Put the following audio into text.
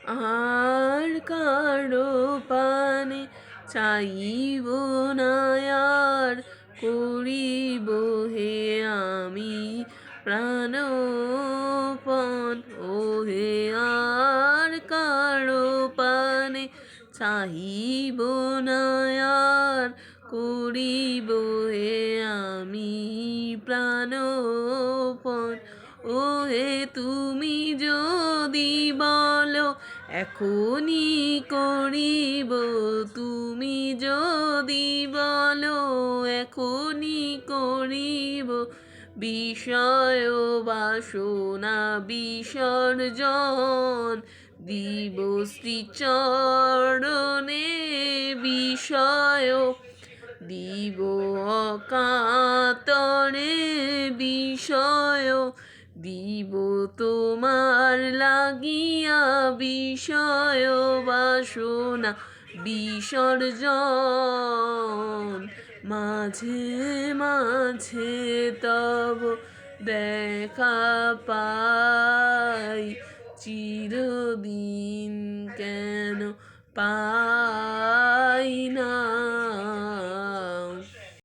আর কারো পানে চাইব না আর, করিব হে আমি প্রাণপণ। ও হে আর কারো পানে চাইব না আর, করিব হে আমি প্রাণপণ। ও হে তুমি যদি বলো এখনই করিব, তুমি যদি বলো এখনই করিব, বিষয় বাসনা বিসর্জন দিব শ্রীচরণে। বিষয় দিব অকাতরে, বিষয় দিব তোমার লাগিয়া, বিষয় বাসনা বিসর্জন। মাঝে মাঝে তব দেখা পাই, চিরদিন কেন পাই।